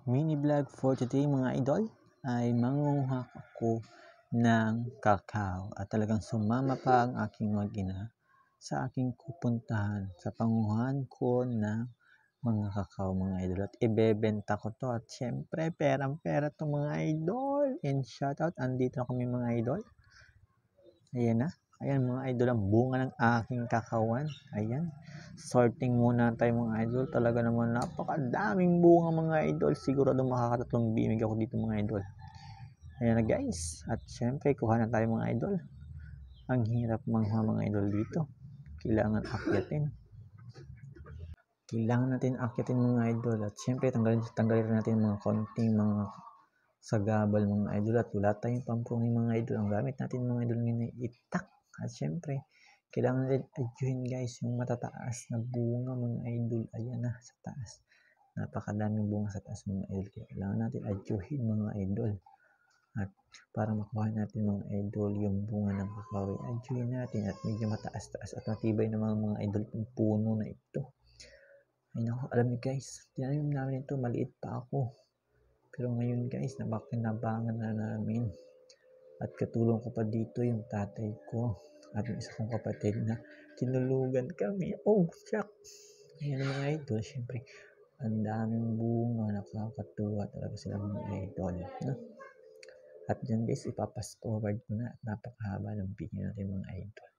Mini vlog for today mga idol ay mangunguha ako ng kakao at talagang sumama pa ang aking mag-ina sa aking pupuntahan sa panguhan ko ng mga kakao mga idol at ibebenta ko to at syempre perang pera to mga idol. And shoutout, andito na kami mga idol. Ayan na. Ayan mga idol ang bunga ng aking kakawan. Ayan. Sorting muna tayo mga idol. Talaga naman napakadaming bunga mga idol. Sigurado makakatatlong bimig ako dito mga idol. Ayan na guys. At syempre kuha na tayo mga idol. Ang hirap mangha mga idol dito. Kailangan akyatin. Kailangan natin akyatin mga idol. At syempre tanggalin natin mga konting mga sagabal mga idol. At wala tayong pampunin mga idol. Ang gamit natin mga idol ngayon ay itak. At syempre, kailangan natin adyuhin guys yung matataas na bunga mga idol. Ayan na sa taas. Napakadaming bunga sa taas mga idol. Kaya kailangan natin adyuhin mga idol. At para makuha natin mga idol yung bunga ng kakao, adyuhin natin at medyo mataas-taas at matibay na mga idol yung puno na ito. Ay naku, alam niyo guys, tinanim namin ito, maliit pa ako. Pero ngayon guys, napakinabangan na namin. At katulong ko pa dito yung tatay ko at yung isa kong kapatid na tinulugan kami. Oh, shuck! Ayan mga idol, syempre, ang daming bunga, nakakatuwa talaga sila mga idol. No? At dyan guys, ipapas forward ko na at napakahaba ng video natin mga idol.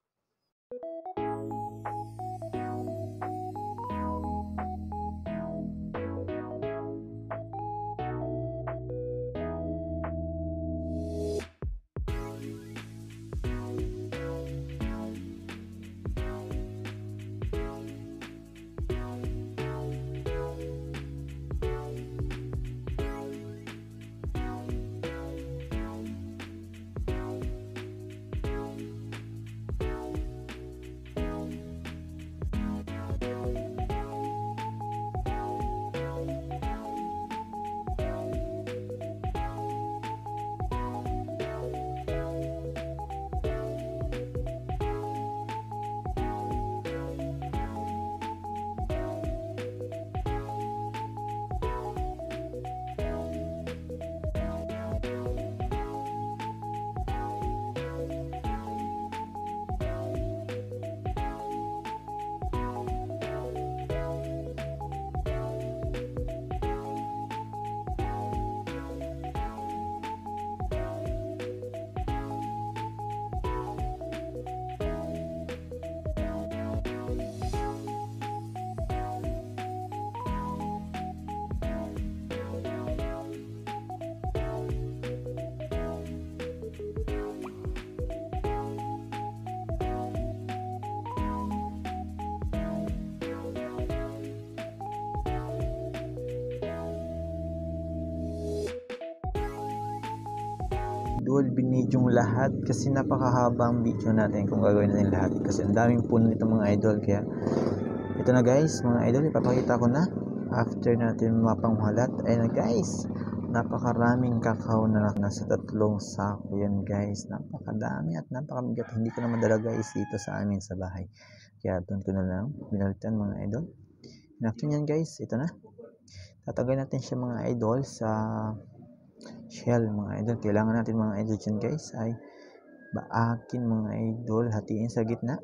Idol, binidyong lahat kasi napakahabang video natin kung gagawin natin lahat kasi ang daming puno nito mga idol. Kaya ito na guys mga idol, ipapakita ko na after natin mapanghalat. Ayun na guys, napakaraming kakao na nasa 3 sako yan guys. Napakadami at napakabigat, hindi ko na madala guys dito sa amin sa bahay, kaya doon ko na lang binalitan mga idol. And after nyan guys, ito na, tatagay natin siya mga idol sa shell mga idol. Kailangan natin mga idol dyan guys ay baakin mga idol, hatiin sa gitna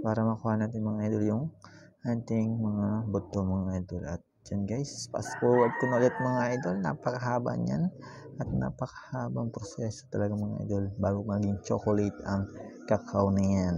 para makuha natin mga idol yung ating mga buto mga idol. At dyan guys, fast forward ko na ulit mga idol, napakahaba nyan at napakahabang proseso talaga mga idol bago maging chocolate ang kakao na yan.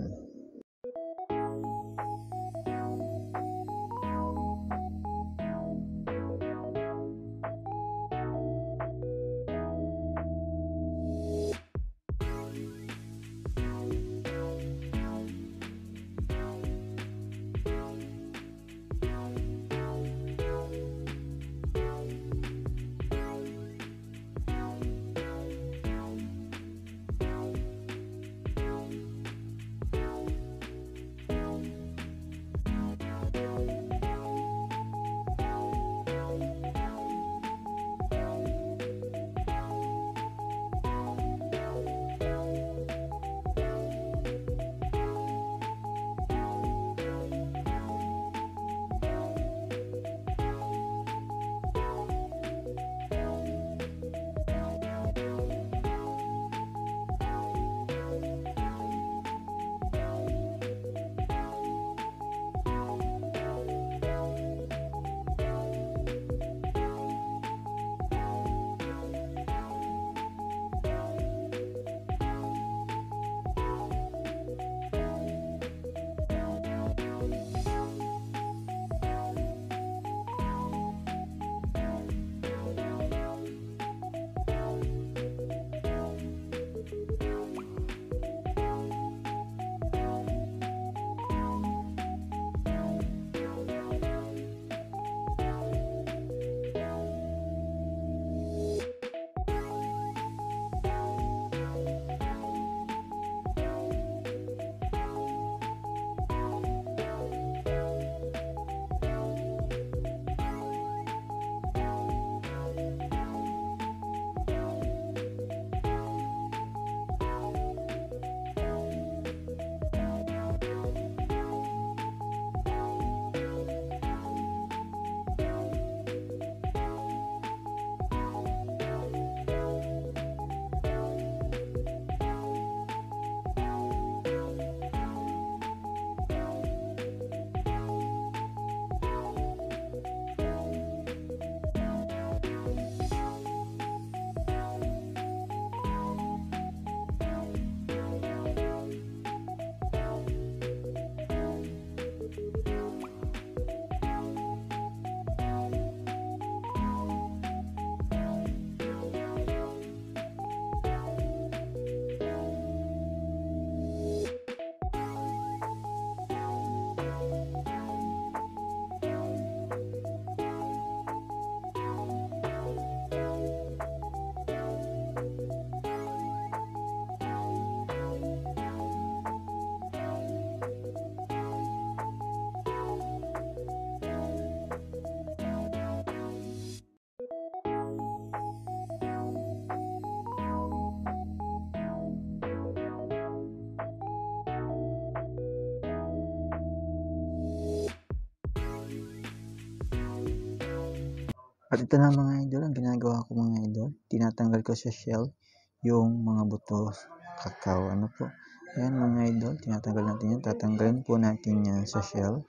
At ito na mga idol, ang ginagawa ko mga idol, tinatanggal ko sa shell yung mga buto kakao. Ano po? Ayan mga idol, tinatanggal natin yan. Tatanggalin po natin yan sa shell.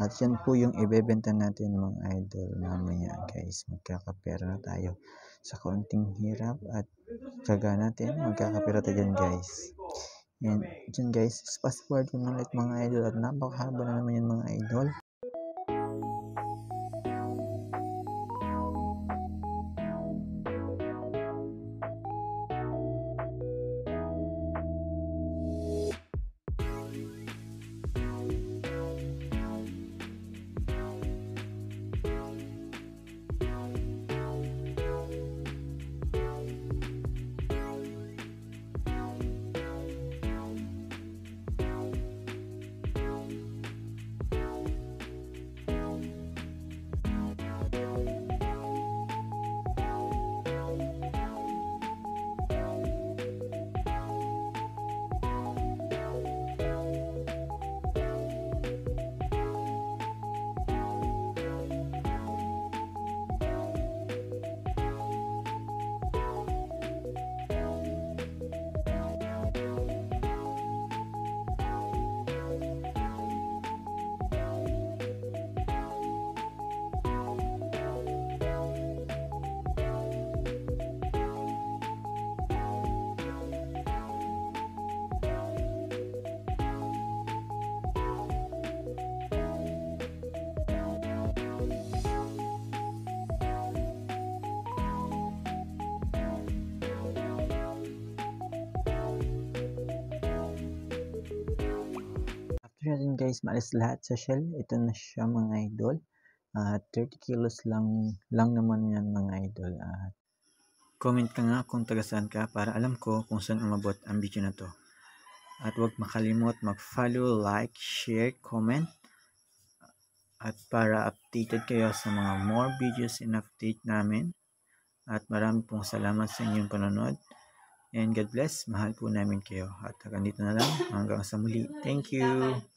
At yan po yung ibebenta natin mga idol mamaya guys. Magkakapera na tayo. Sa kaunting hirap at tsaga natin, magkakapera tayo dyan guys. And dyan guys, fast forward ko ulit mga idol at napakahaba na naman yan mga idol. After natin guys maalis lahat sa shell, ito na siya mga idol. 30 kilos lang naman yan mga idol. Comment ka nga kung taga saan ka para alam ko kung saan umabot ang video na to. At huwag makalimot mag-follow, like, share, comment. At para updated kayo sa mga more videos and update namin. At marami pong salamat sa inyong panonood. And God bless. Mahal po namin kayo. At hanggang dito na lang. Hanggang sa muli. Thank you.